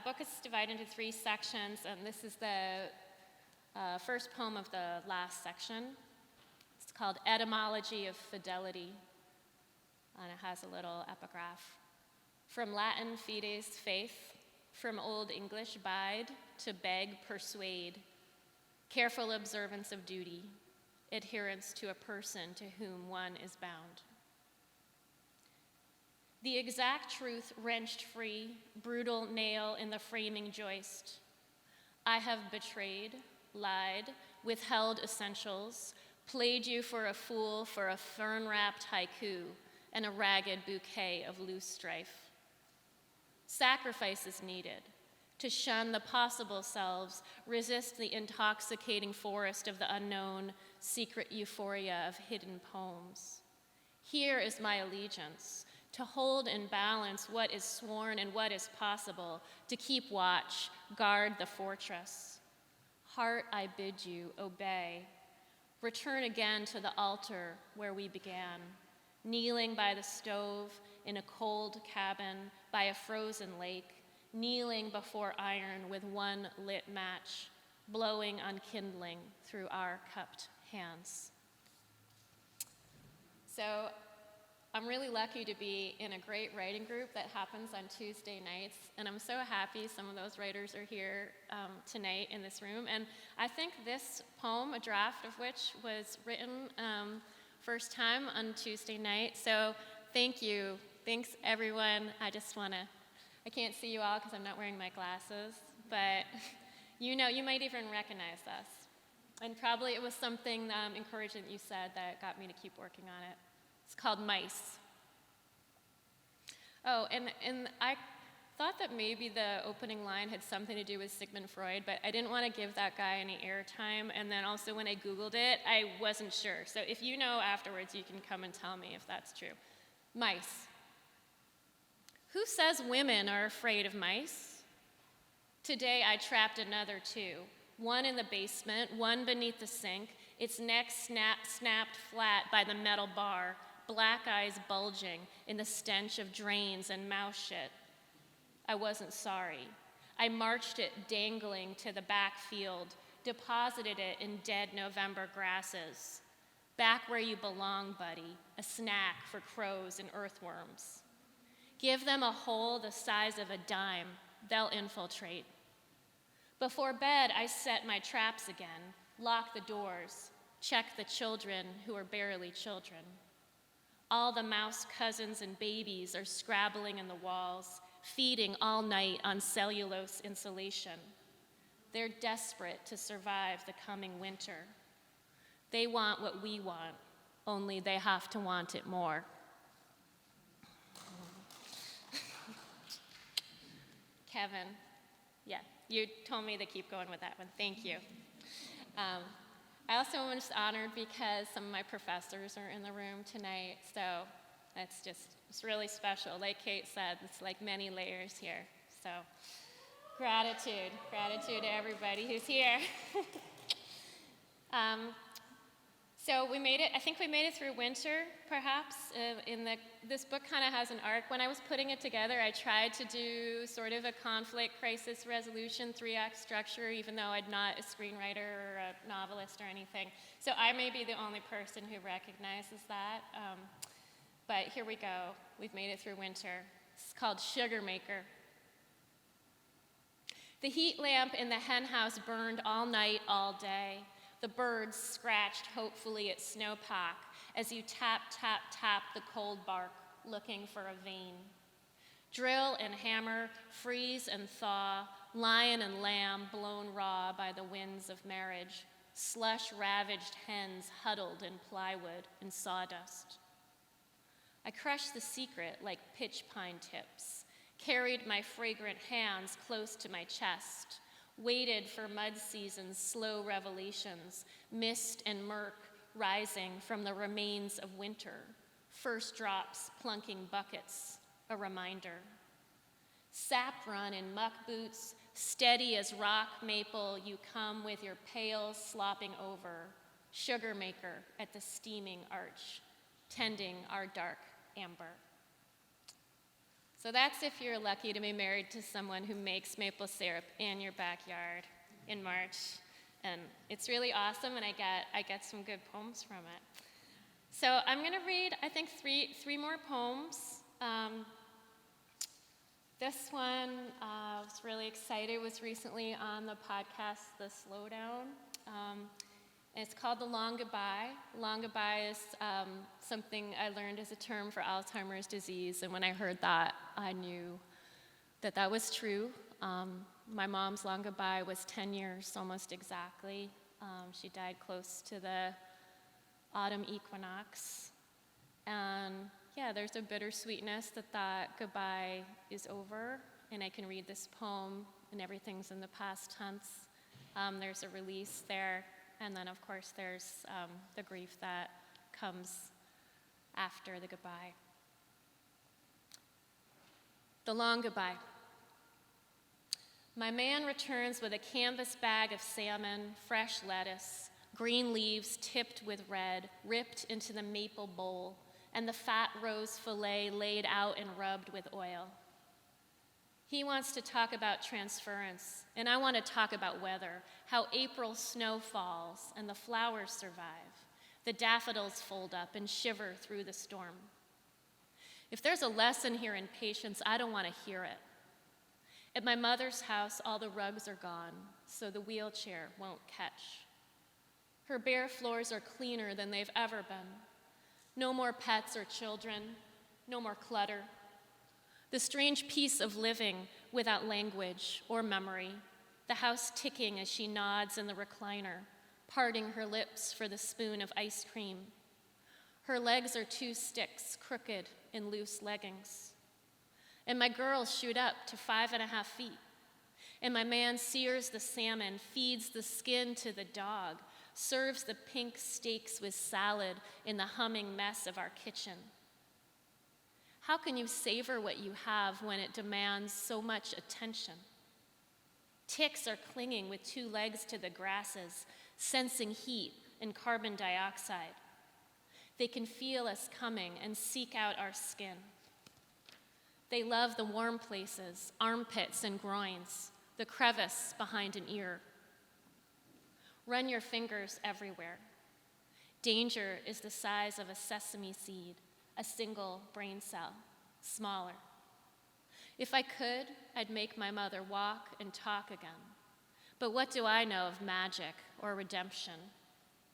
book is divided into 3 sections, and this is the first poem of the last section. It's called Etymology of Fidelity, and it has a little epigraph. From Latin fides, faith, from Old English bide, to beg, persuade, careful observance of duty, adherence to a person to whom one is bound. The exact truth wrenched free, brutal nail in the framing joist. I have betrayed, lied, withheld essentials, played you for a fool for a fern-wrapped haiku and a ragged bouquet of loose strife. Sacrifice is needed to shun the possible selves, resist the intoxicating forest of the unknown, secret euphoria of hidden poems. Here is my allegiance, to hold in balance what is sworn and what is possible, to keep watch, guard the fortress. Heart, I bid you, obey. Return again to the altar where we began, kneeling by the stove in a cold cabin by a frozen lake, kneeling before iron with one lit match, blowing unkindling through our cupped hands. So I'm really lucky to be in a great writing group that happens on Tuesday nights, and I'm so happy some of those writers are here tonight in this room. And I think this poem, a draft of which was written first time on Tuesday night, so thank you. Thanks, everyone. I can't see you all because I'm not wearing my glasses, but you might even recognize us. And probably it was something encouraging that you said that got me to keep working on it. It's called Mice. Oh, and I thought that maybe the opening line had something to do with Sigmund Freud, but I didn't want to give that guy any airtime, and then also when I Googled it, I wasn't sure. So if you know afterwards, you can come and tell me if that's true. Mice. Who says women are afraid of mice? Today I trapped another two. One in the basement, one beneath the sink, its neck snapped flat by the metal bar, black eyes bulging in the stench of drains and mouse shit. I wasn't sorry. I marched it dangling to the back field, deposited it in dead November grasses. Back where you belong, buddy, a snack for crows and earthworms. Give them a hole the size of a dime, they'll infiltrate. Before bed, I set my traps again, lock the doors, check the children who are barely children. All the mouse cousins and babies are scrabbling in the walls, feeding all night on cellulose insulation. They're desperate to survive the coming winter. They want what we want, only they have to want it more. Kevin, yeah, you told me to keep going with that one. Thank you. I also am just honored because some of my professors are in the room tonight, so it's really special. Like Cate said, it's like many layers here. So gratitude to everybody who's here. So we made it, I think we made it through winter, perhaps. This book kind of has an arc. When I was putting it together, I tried to do sort of a conflict, crisis, resolution, 3-act structure, even though I'm not a screenwriter or a novelist or anything. So I may be the only person who recognizes that. But here we go. We've made it through winter. It's called Sugar Maker. The heat lamp in the hen house burned all night, all day. The birds scratched hopefully at snowpack as you tap, tap, tap the cold bark, looking for a vein. Drill and hammer, freeze and thaw, lion and lamb blown raw by the winds of marriage, slush-ravaged hens huddled in plywood and sawdust. I crushed the secret like pitch pine tips, carried my fragrant hands close to my chest, waited for mud season's slow revelations, mist and murk rising from the remains of winter, first drops plunking buckets, a reminder. Sap run in muck boots, steady as rock maple, you come with your pails slopping over, sugar maker at the steaming arch, tending our dark amber. So that's if you're lucky to be married to someone who makes maple syrup in your backyard in March. And it's really awesome, and I get some good poems from it. So I'm going to read, I think, three more poems. This one, I was really excited, was recently on the podcast, The Slowdown. And it's called The Long Goodbye. Long Goodbye is something I learned as a term for Alzheimer's disease, and when I heard that, I knew that that was true. My mom's long goodbye was 10 years, almost exactly. She died close to the autumn equinox. And yeah, there's a bittersweetness that goodbye is over, and I can read this poem, and everything's in the past tense. There's a release there. And then, of course, there's the grief that comes after the goodbye. The long goodbye. My man returns with a canvas bag of salmon, fresh lettuce, green leaves tipped with red, ripped into the maple bowl, and the fat rose fillet laid out and rubbed with oil. He wants to talk about transference, and I want to talk about weather, how April snow falls and the flowers survive. The daffodils fold up and shiver through the storm. If there's a lesson here in patience, I don't want to hear it. At my mother's house, all the rugs are gone, so the wheelchair won't catch. Her bare floors are cleaner than they've ever been. No more pets or children, no more clutter. The strange peace of living without language or memory, the house ticking as she nods in the recliner, parting her lips for the spoon of ice cream. Her legs are 2 sticks, crooked in loose leggings. And my girls shoot up to 5.5 feet. And my man sears the salmon, feeds the skin to the dog, serves the pink steaks with salad in the humming mess of our kitchen. How can you savor what you have when it demands so much attention? Ticks are clinging with 2 legs to the grasses, sensing heat and carbon dioxide. They can feel us coming and seek out our skin. They love the warm places, armpits and groins, the crevice behind an ear. Run your fingers everywhere. Danger is the size of a sesame seed, a single brain cell, smaller. If I could, I'd make my mother walk and talk again. But what do I know of magic or redemption?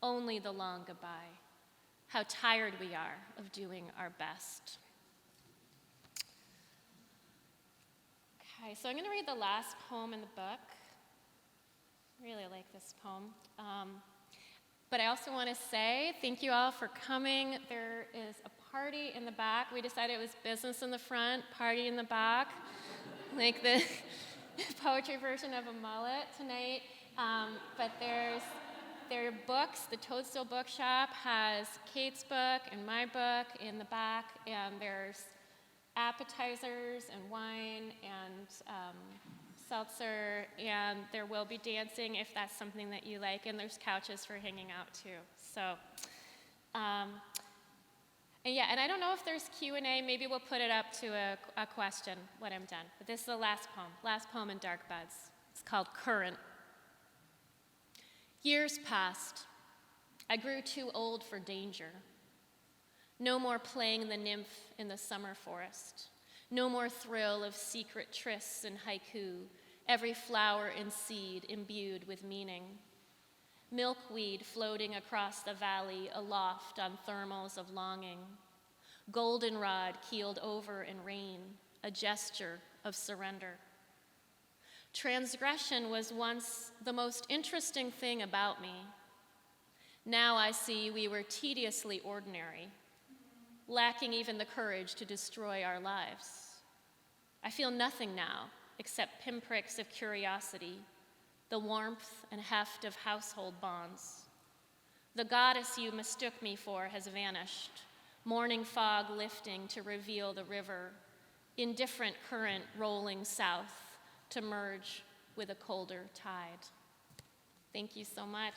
Only the long goodbye. How tired we are of doing our best. Okay, so I'm going to read the last poem in the book. I really like this poem. But I also want to say thank you all for coming. There is a party in the back. We decided it was business in the front, party in the back, like the poetry version of a mullet tonight. But there are books. The Toadstool Bookshop has Kate's book and my book in the back, and there's appetizers and wine and seltzer, and there will be dancing if that's something that you like, and there's couches for hanging out too. So, and I don't know if there's Q&A. Maybe we'll put it up to a question when I'm done. But this is the last poem in Dark Buds. It's called Current. Years passed. I grew too old for danger. No more playing the nymph in the summer forest. No more thrill of secret trysts and haiku, every flower and seed imbued with meaning. Milkweed floating across the valley aloft on thermals of longing. Goldenrod keeled over in rain, a gesture of surrender. Transgression was once the most interesting thing about me. Now I see we were tediously ordinary, lacking even the courage to destroy our lives. I feel nothing now except pinpricks of curiosity, the warmth and heft of household bonds. The goddess you mistook me for has vanished, morning fog lifting to reveal the river, indifferent current rolling south to merge with a colder tide. Thank you so much.